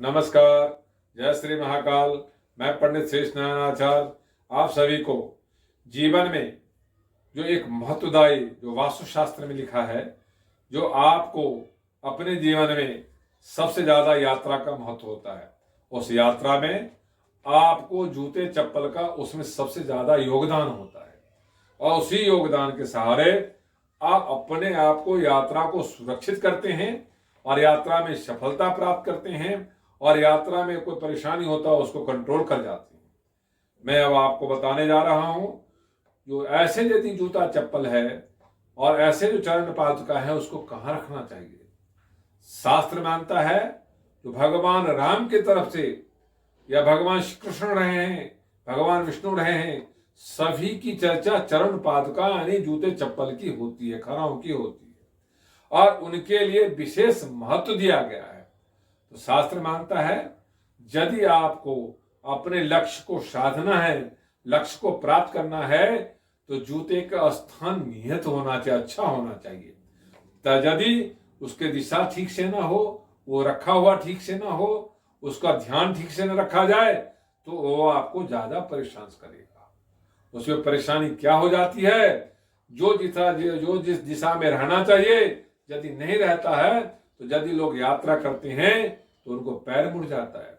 नमस्कार। जय श्री महाकाल। मैं पंडित शेष नारायणाचार्य आप सभी को जीवन में जो एक महत्वदायी जो वास्तुशास्त्र में लिखा है, जो आपको अपने जीवन में सबसे ज्यादा यात्रा का महत्व होता है, उस यात्रा में आपको जूते चप्पल का उसमें सबसे ज्यादा योगदान होता है और उसी योगदान के सहारे आप अपने आप को यात्रा को सुरक्षित करते हैं और यात्रा में सफलता प्राप्त करते हैं और यात्रा में कोई परेशानी होता है उसको कंट्रोल कर जाते हैं। मैं अब आपको बताने जा रहा हूं, जो ऐसे यदि जूता चप्पल है और ऐसे जो चरण पादुका है उसको कहाँ रखना चाहिए। शास्त्र मानता है जो भगवान राम की तरफ से या भगवान श्री कृष्ण रहे हैं, भगवान विष्णु रहे हैं, सभी की चर्चा चरण पादुका यानी जूते चप्पल की होती है, खराओं की होती है और उनके लिए विशेष महत्व दिया गया है। तो शास्त्र मानता है यदि आपको अपने लक्ष्य को साधना है, लक्ष्य को प्राप्त करना है, तो जूते का स्थान नियत होना चाहिए, अच्छा होना चाहिए। तो यदि उसके दिशा ठीक से ना हो, वो रखा हुआ ठीक से ना हो, उसका ध्यान ठीक से न रखा जाए तो वो आपको ज्यादा परेशान करेगा। उसमें परेशानी क्या हो जाती है, जो जिस दिशा में रहना चाहिए यदि नहीं रहता है तो यदि लोग यात्रा करते हैं तो उनको पैर मुड़ जाता है,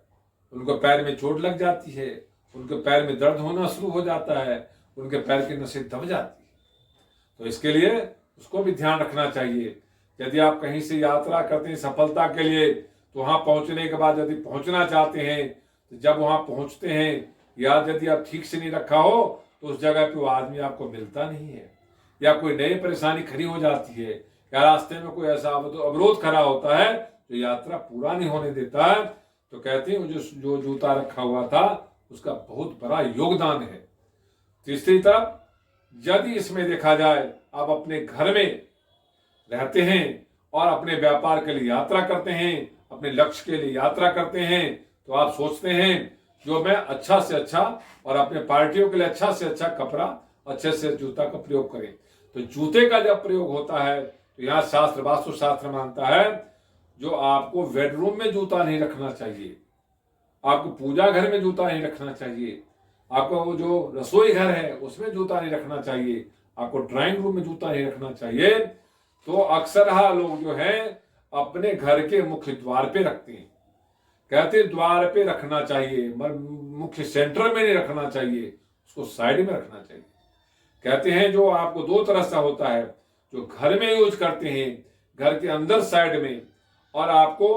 उनको पैर में चोट लग जाती है, उनके पैर में दर्द होना शुरू हो जाता है, उनके पैर की नसें दब जाती है। तो इसके लिए उसको भी ध्यान रखना चाहिए। यदि आप कहीं से यात्रा करते हैं सफलता के लिए, तो वहां पहुंचने के बाद यदि पहुंचना चाहते हैं तो जब वहां पहुंचते हैं या यदि आप ठीक से नहीं रखा हो तो उस जगह पे वो आदमी आपको मिलता नहीं है या कोई नई परेशानी खड़ी हो जाती है या रास्ते में कोई ऐसा अवरोध खड़ा होता है जो यात्रा पूरा नहीं होने देता है। तो कहते हैं जो जूता रखा हुआ था उसका बहुत बड़ा योगदान है। तीसरी तरफ यदि इसमें देखा जाए आप अपने घर में रहते हैं और अपने व्यापार के लिए यात्रा करते हैं, अपने लक्ष्य के लिए यात्रा करते हैं, तो आप सोचते हैं जो मैं अच्छा से अच्छा और अपने पार्टियों के लिए अच्छा से अच्छा कपड़ा, अच्छे से जूता का प्रयोग करें। तो जूते का जब प्रयोग होता है तो यहाँ शास्त्र वास्तु शास्त्र मानता है जो आपको बेडरूम में जूता नहीं रखना चाहिए, आपको पूजा घर में जूता नहीं रखना चाहिए, आपको वो जो रसोई घर है उसमें जूता नहीं रखना चाहिए, आपको ड्राइंग रूम में जूता नहीं रखना चाहिए। तो अक्सर लोग जो है अपने घर के मुख्य द्वार पे रखते हैं, कहते द्वार पे रखना चाहिए, मुख्य सेंटर में नहीं रखना चाहिए, उसको साइड में रखना चाहिए। कहते हैं जो आपको दो तरह से होता है, जो घर में यूज करते हैं घर के अंदर साइड में, और आपको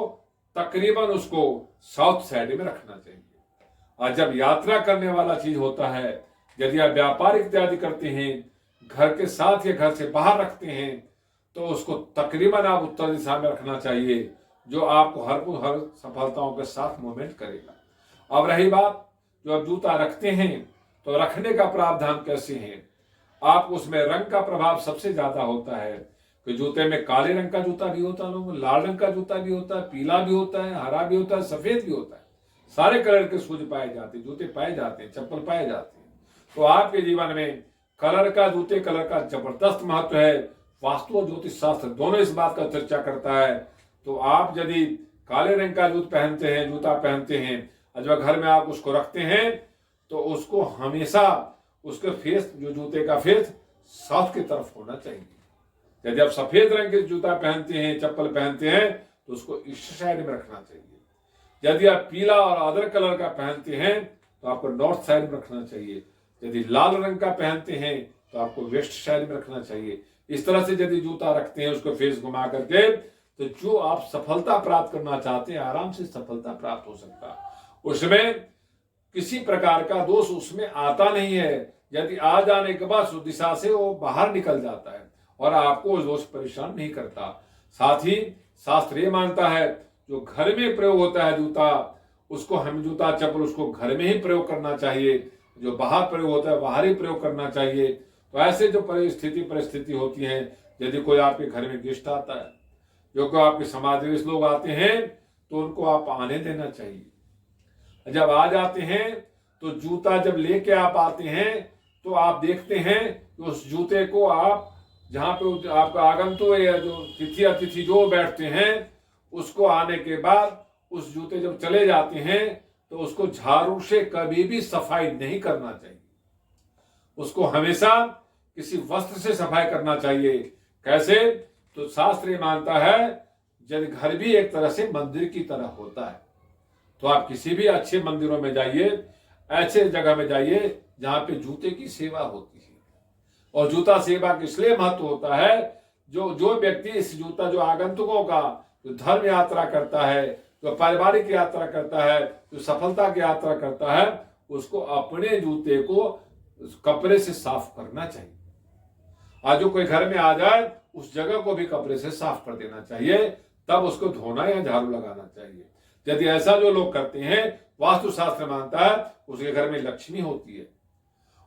तकरीबन उसको साउथ साइड में रखना चाहिए। और जब यात्रा करने वाला चीज होता है, यदि आप व्यापार इत्यादि करते हैं घर के साथ या घर से बाहर रखते हैं तो उसको तकरीबन आप उत्तर दिशा में रखना चाहिए, जो आपको हर सफलताओं के साथ मूवमेंट करेगा। अब रही बात जो आप जूता रखते हैं तो रखने का प्रावधान कैसे है, आप उसमें रंग का प्रभाव सबसे ज्यादा होता है कि जूते में काले रंग का जूता भी होता है, लाल रंग का जूता भी होता है, पीला भी होता है, हरा भी होता है, सफेद भी होता है, सारे कलर के शूज पाए जाते हैं, जूते पाए जाते हैं, चप्पल पाए जाते हैं। तो आपके जीवन में कलर का, जूते कलर का जबरदस्त महत्व है। वास्तु और ज्योतिष शास्त्र दोनों इस बात का चर्चा करता है। तो आप यदि काले रंग का जूता पहनते हैं और जब घर में आप उसको रखते हैं तो उसको हमेशा उसके फेस, जो जूते का फेस साउथ की तरफ होना चाहिए। यदि आप सफेद रंग के जूता पहनते हैं, चप्पल पहनते हैं, तो उसको ईस्ट साइड में रखना चाहिए। यदि आप पीला और अदर कलर का पहनते हैं तो आपको नॉर्थ साइड में रखना चाहिए। यदि लाल रंग का पहनते हैं तो आपको वेस्ट साइड में रखना चाहिए। इस तरह से यदि जूता रखते हैं उसको फेस घुमा करके, तो जो आप सफलता प्राप्त करना चाहते हैं आराम से सफलता प्राप्त हो सकता। उसमें किसी प्रकार का दोष उसमें आता नहीं है। यदि आ जाने के बाद उस दिशा से वो बाहर निकल जाता है और आपको दोष परेशान नहीं करता। साथ ही शास्त्र ये मानता है जो घर में प्रयोग होता है जूता, उसको हम जूता चप्पल उसको घर में ही प्रयोग करना चाहिए, जो बाहर प्रयोग होता है बाहर ही प्रयोग करना चाहिए। तो ऐसे जो परिस्थिति होती है, यदि कोई आपके घर में गेस्ट आता है, जो कोई आपके समाज में लोग आते हैं, तो उनको आप आने देना चाहिए। जब आ जाते हैं तो जूता जब लेके आप आते हैं तो आप देखते हैं कि उस जूते को आप जहाँ पे आपका आगंतुक या जो तिथि अतिथि जो बैठते हैं उसको आने के बाद उस जूते जब चले जाते हैं तो उसको झाड़ू से कभी भी सफाई नहीं करना चाहिए, उसको हमेशा किसी वस्त्र से सफाई करना चाहिए। कैसे? तो शास्त्र ये मानता है जब घर भी एक तरह से मंदिर की तरह होता है, तो आप किसी भी अच्छे मंदिरों में जाइए, ऐसे जगह में जाइए जहां पे जूते की सेवा होती है। और जूता सेवा का इसलिए महत्व होता है, जो व्यक्ति इस जूता, जो आगंतुकों का जो धर्म यात्रा करता है, जो पारिवारिक यात्रा करता है, जो सफलता की यात्रा करता है, उसको अपने जूते को कपड़े से साफ करना चाहिए। आज जो कोई घर में आ जाए उस जगह को भी कपड़े से साफ कर देना चाहिए, तब उसको धोना या झाड़ू लगाना चाहिए। यदि ऐसा जो लोग करते हैं, वास्तुशास्त्र मानता है उसके घर में लक्ष्मी होती है,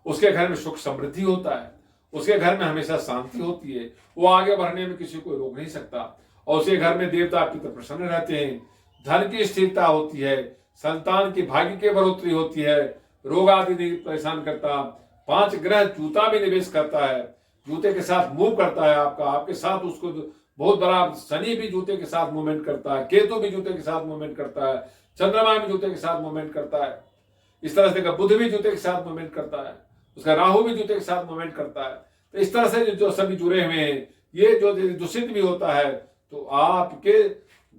उसके घर में सुख समृद्धि होता है, उसके घर में हमेशा शांति होती है, वो आगे बढ़ने में किसी को रोक नहीं सकता, और उसके घर में देवता पितर प्रसन्न रहते हैं, धन की स्थिरता होती है, संतान की भाग्य की बढ़ोतरी होती है, रोग आदि नहीं परेशान करता। 5 ग्रह जूता भी निवेश करता है, जूते के साथ मूव करता है, आपके साथ उसको बहुत बड़ा शनि भी जूते के साथ मूवमेंट करता है, केतु भी जूते के साथ मूवमेंट करता है, चंद्रमा भी जूते के साथ मूवमेंट करता है, इस तरह से बुध भी जूते के साथ मूवमेंट करता है, उसका राहु भी जूते के साथ मूवमेंट करता है। तो इस तरह से जो सभी जुड़े हुए हैं, ये जो दूषित भी होता है तो आपके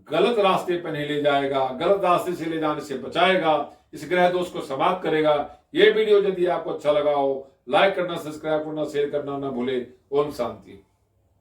गलत रास्ते पर नहीं ले जाएगा, गलत रास्ते से ले जाने से बचाएगा, इस ग्रह दोष को समाप्त करेगा। ये वीडियो यदि आपको अच्छा लगा हो, लाइक करना, सब्सक्राइब करना, शेयर करना ना भूले। ओम शांति।